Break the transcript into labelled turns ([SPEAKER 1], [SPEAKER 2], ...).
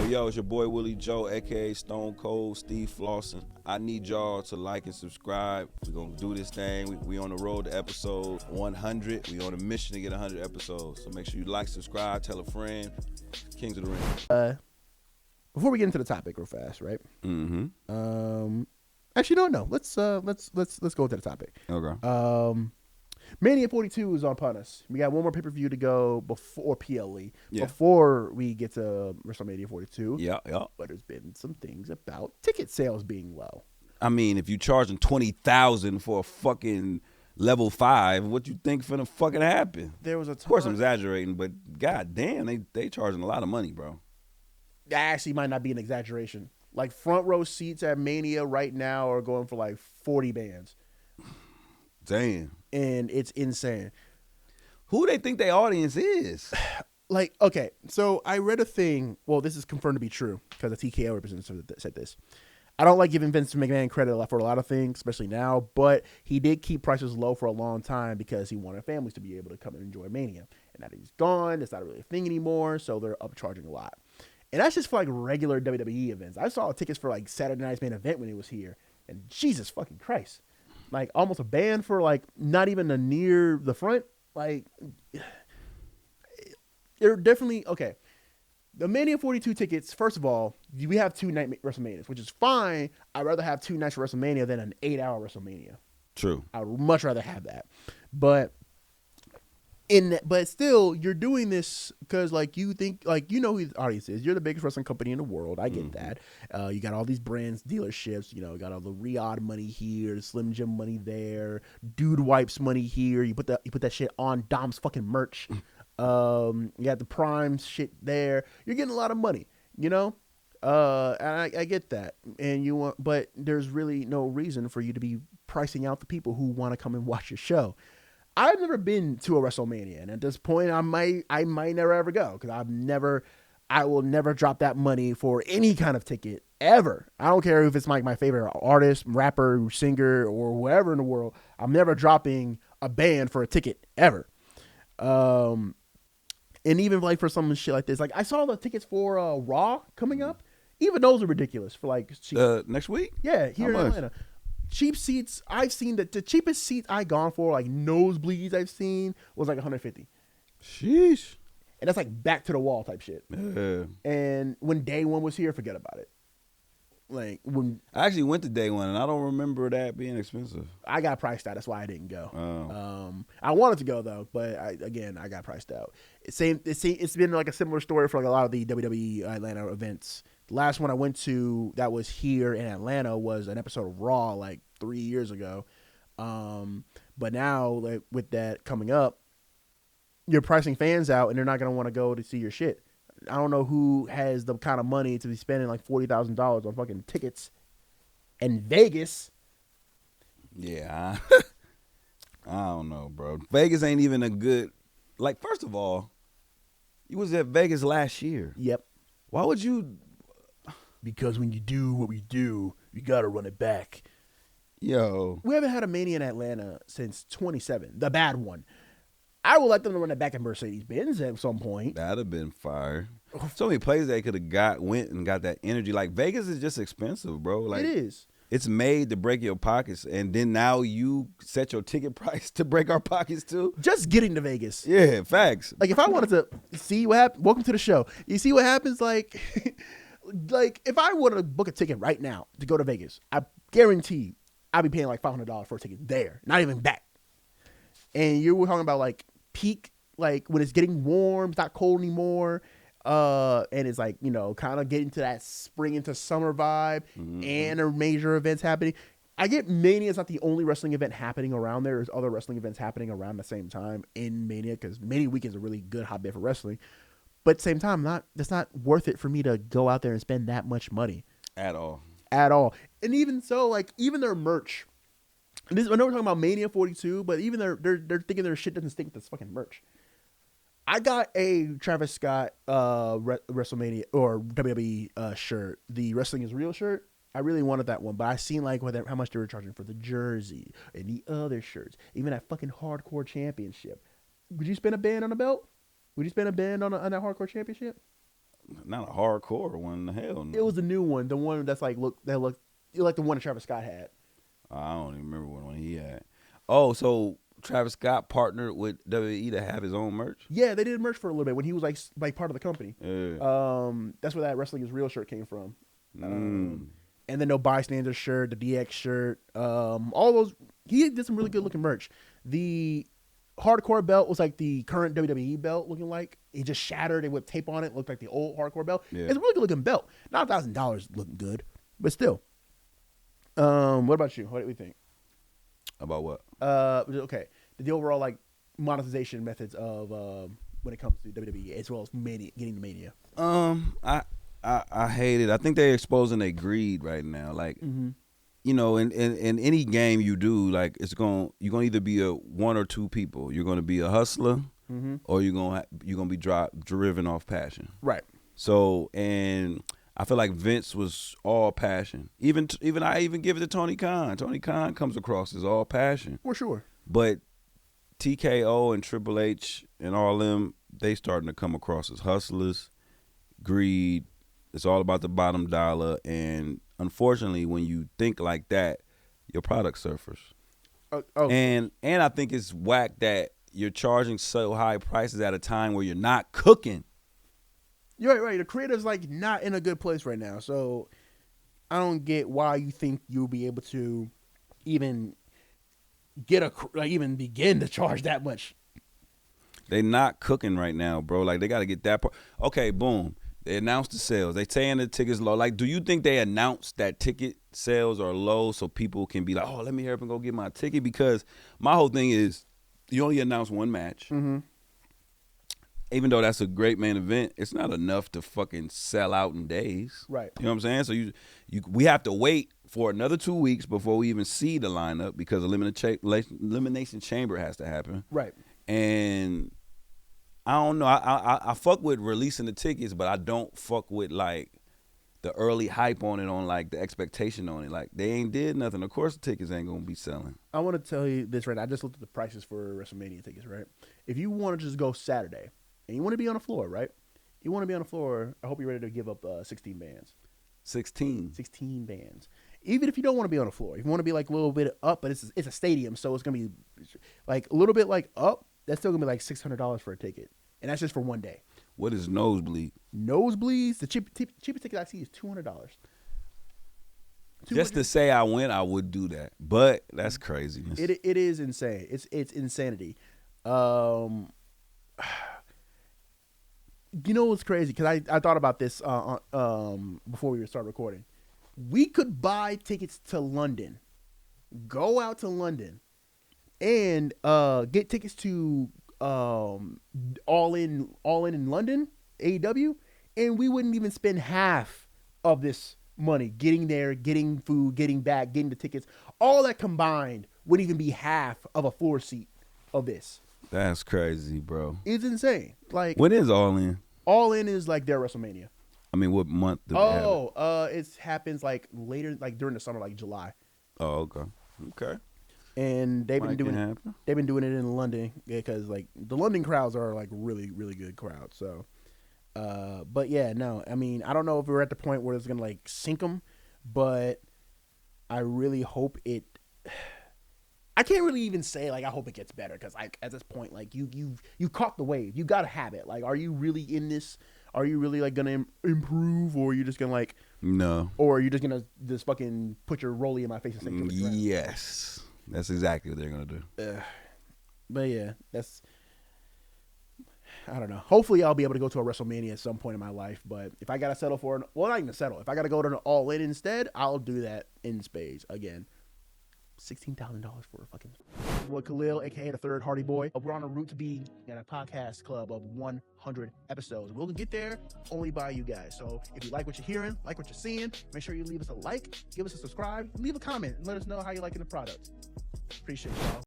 [SPEAKER 1] Yo, it's your boy Willie Joe, aka Stone Cold Steve Flossin. I need y'all to like and subscribe. We're gonna do this thing. We on the road to episode 100. We on a mission to get 100 episodes. So make sure you like, subscribe, tell a friend. Kings of the Ring.
[SPEAKER 2] Before we get into the topic real fast, right?
[SPEAKER 1] Mm-hmm.
[SPEAKER 2] Actually, no. Let's go into the topic.
[SPEAKER 1] Okay.
[SPEAKER 2] Mania 42 is upon us. We got one more pay-per-view to go before PLE.
[SPEAKER 1] Yeah.
[SPEAKER 2] Before we get to WrestleMania 42.
[SPEAKER 1] Yeah.
[SPEAKER 2] But there's been some things about ticket sales being low.
[SPEAKER 1] I mean, if you charging $20,000 for a fucking level 5, what you think finna fucking happen?
[SPEAKER 2] There was a
[SPEAKER 1] Of course, I'm exaggerating, but god damn, they charging a lot of money, bro.
[SPEAKER 2] That actually might not be an exaggeration. Like front row seats at Mania right now are going for like 40 bands.
[SPEAKER 1] Damn.
[SPEAKER 2] And it's insane.
[SPEAKER 1] Who they think their audience is?
[SPEAKER 2] Like, okay, so I read a thing. Well, this is confirmed to be true because the TKO representative said this. I don't like giving Vince McMahon credit for a lot of things, especially now, but he did keep prices low for a long time because he wanted families to be able to come and enjoy Mania. And now that he's gone, it's not really a thing anymore, so they're upcharging a lot. And that's just for like regular WWE events. I saw tickets for like Saturday Night's Main Event when he was here, and Jesus fucking Christ. Like almost a band for like not even a near the front. Like they're definitely okay. The Mania 42 tickets, first of all, we have 2 night WrestleManias, which is fine. I'd rather have 2 nights of WrestleMania than an 8-hour WrestleMania.
[SPEAKER 1] True.
[SPEAKER 2] I would much rather have that. But still, you're doing this because, like, you think, like, you know who the audience is. You're the biggest wrestling company in the world. I get that. You got all these brands, dealerships. You know, you got all the Riyadh money here, the Slim Jim money there, Dude Wipes money here. You put that shit on Dom's fucking merch. You got the Prime shit there. You're getting a lot of money, you know. And I get that. And but there's really no reason for you to be pricing out the people who want to come and watch your show. I've never been to a WrestleMania, and at this point, I might never ever go because I will never drop that money for any kind of ticket ever. I don't care if it's like my favorite artist, rapper, singer, or whoever in the world. I'm never dropping a band for a ticket ever. And even like for some shit like this, like I saw the tickets for Raw coming up. Even those are ridiculous for like
[SPEAKER 1] next week.
[SPEAKER 2] Yeah, here in Atlanta. Cheap seats, I've seen that the cheapest seat I gone for, like nosebleeds I've seen, was like $150.
[SPEAKER 1] Sheesh.
[SPEAKER 2] And that's like back to the wall type shit.
[SPEAKER 1] Yeah.
[SPEAKER 2] And when day one was here, forget about it. Like when
[SPEAKER 1] I actually went to day one, and I don't remember that being expensive.
[SPEAKER 2] I got priced out, that's why I didn't go.
[SPEAKER 1] Oh.
[SPEAKER 2] I wanted to go though, but I got priced out. It's been like a similar story for like a lot of the WWE Atlanta events. The last one I went to that was here in Atlanta was an episode of Raw like 3 years ago. But now like, with that coming up, you're pricing fans out and they're not going to want to go to see your shit. I don't know who has the kind of money to be spending like $40,000 on fucking tickets in Vegas.
[SPEAKER 1] Yeah. I don't know, bro. Vegas ain't even a good, like, first of all, you was at Vegas last year.
[SPEAKER 2] Yep.
[SPEAKER 1] Why would you?
[SPEAKER 2] Because when you do what we do, you got to run it back.
[SPEAKER 1] Yo.
[SPEAKER 2] We haven't had a Mania in Atlanta since 27, the bad one. I would like them to run it back in Mercedes-Benz at some point.
[SPEAKER 1] That'd have been fire. So many places they could have went and got that energy. Like, Vegas is just expensive, bro. Like,
[SPEAKER 2] it is.
[SPEAKER 1] It's made to break your pockets, and then now you set your ticket price to break our pockets too.
[SPEAKER 2] Just getting to Vegas.
[SPEAKER 1] Yeah, facts.
[SPEAKER 2] Like, if I wanted to see what happens, welcome to the show. You see what happens, like... Like, if I were to book a ticket right now to go to Vegas, I guarantee I'd be paying like $500 for a ticket there, not even back. And you were talking about like peak, like when it's getting warm, it's not cold anymore, and it's like, you know, kind of getting to that spring into summer vibe, and a major events happening. I get Mania is not the only wrestling event happening around there. There's other wrestling events happening around the same time in Mania because Mania weekend is a really good hotbed for wrestling. But at the same time, it's not worth it for me to go out there and spend that much money.
[SPEAKER 1] At all.
[SPEAKER 2] And even so, like, even their merch. I know we're talking about Mania 42, but even they're thinking their shit doesn't stink with this fucking merch. I got a Travis Scott WrestleMania or WWE shirt, the Wrestling is Real shirt. I really wanted that one, but I seen like how much they were charging for the jersey and the other shirts, even that fucking Hardcore Championship. Would you spend a band on a belt? Would you spend a band on that Hardcore Championship?
[SPEAKER 1] not a hardcore one. Hell no.
[SPEAKER 2] It was the new one, the one that's like looked like the one that Travis Scott had.
[SPEAKER 1] I don't even remember what one he had. Oh, so Travis Scott partnered with WWE to have his own merch?
[SPEAKER 2] Yeah, they did merch for a little bit when he was like part of the company.
[SPEAKER 1] Yeah.
[SPEAKER 2] That's where that Wrestling Is Real shirt came from.
[SPEAKER 1] Mm.
[SPEAKER 2] And then No Bystander shirt, the DX shirt, all those. He did some really good looking merch. The hardcore belt was like the current WWE belt looking like. It just shattered and with tape on it. Looked like the old hardcore belt.
[SPEAKER 1] Yeah.
[SPEAKER 2] It's a really good looking belt. Not $1,000 looking good, but still. What about you? What do we think?
[SPEAKER 1] About what?
[SPEAKER 2] Okay. The overall like monetization methods of when it comes to WWE as well as Mania, getting to Mania.
[SPEAKER 1] I hate it. I think they're exposing their greed right now. Like, you know, in any game you do, like you're gonna either be a one or two people. You're gonna be a hustler, or you're gonna be driven off passion.
[SPEAKER 2] Right.
[SPEAKER 1] So, and I feel like Vince was all passion. Even I give it to Tony Khan. Tony Khan comes across as all passion.
[SPEAKER 2] For sure.
[SPEAKER 1] But TKO and Triple H and all them, they starting to come across as hustlers, greed. It's all about the bottom dollar. And unfortunately, when you think like that, your product suffers. And I think it's whack that you're charging so high prices at a time where you're not cooking.
[SPEAKER 2] You're right. The creator's like not in a good place right now. So I don't get why you think you'll be able to even even begin to charge that much.
[SPEAKER 1] They not cooking right now, bro. Like they got to get that part. Okay, boom. They announced the sales. They saying the tickets low. Like, do you think they announced that ticket sales are low so people can be like, oh, let me hurry up and go get my ticket? Because my whole thing is you only announce one match. Even though that's a great main event, it's not enough to fucking sell out in days.
[SPEAKER 2] Right.
[SPEAKER 1] You know what I'm saying? So we have to wait for another 2 weeks before we even see the lineup because Elimination Chamber has to happen.
[SPEAKER 2] Right.
[SPEAKER 1] And I don't know. I fuck with releasing the tickets, but I don't fuck with like the early hype on it, on like the expectation on it. Like they ain't did nothing. Of course the tickets ain't gonna be selling.
[SPEAKER 2] I want to tell you this right now. I just looked at the prices for WrestleMania tickets, right? If you want to just go Saturday and you want to be on the floor, right? You want to be on the floor, I hope you're ready to give up 16 bands. 16 bands. Even if you don't want to be on the floor, if you want to be like a little bit up, but it's a stadium, so it's gonna be like a little bit like up. That's still gonna be like $600 for a ticket, and that's just for one day.
[SPEAKER 1] What is nosebleed?
[SPEAKER 2] Nosebleeds. The cheapest ticket I see is $200.
[SPEAKER 1] Just to say I went, I would do that, but that's craziness.
[SPEAKER 2] It is insane. It's insanity. You know what's crazy? Because I thought about this before we start recording. We could buy tickets to London, go out to London, and get tickets to All In London, AEW, and we wouldn't even spend half of this money getting there, getting food, getting back, getting the tickets. All that combined would even be half of a floor seat of this.
[SPEAKER 1] That's crazy, bro.
[SPEAKER 2] It's insane. Like,
[SPEAKER 1] when is All In?
[SPEAKER 2] All In is like their WrestleMania.
[SPEAKER 1] I mean, what month do they have it?
[SPEAKER 2] It happens like later, like during the summer, like July.
[SPEAKER 1] Oh, okay.
[SPEAKER 2] And they've been doing
[SPEAKER 1] it
[SPEAKER 2] in London because like the London crowds are like really, really good crowds. So, but yeah, no, I mean, I don't know if we're at the point where it's gonna like sink them, but I really hope it. I can't really even say like I hope it gets better because like at this point like you caught the wave, you got to have it. Like, are you really in this? Are you really like gonna improve, or are you just gonna like
[SPEAKER 1] no,
[SPEAKER 2] or are you just gonna just fucking put your rollie in my face and say
[SPEAKER 1] yes, that's exactly what they're gonna do.
[SPEAKER 2] But yeah, I don't know. Hopefully, I'll be able to go to a WrestleMania at some point in my life. But if I gotta settle for not even settle. If I gotta go to an All In instead, I'll do that in spades again. $16,000 for a fucking boy Khalil, aka the third Hardy Boy. We're on a route to be in a podcast club of 100 episodes. We'll get there only by you guys. So if you like what you're hearing, like what you're seeing, make sure you leave us a like, give us a subscribe, and leave a comment, and let us know how you're liking the product. Appreciate y'all.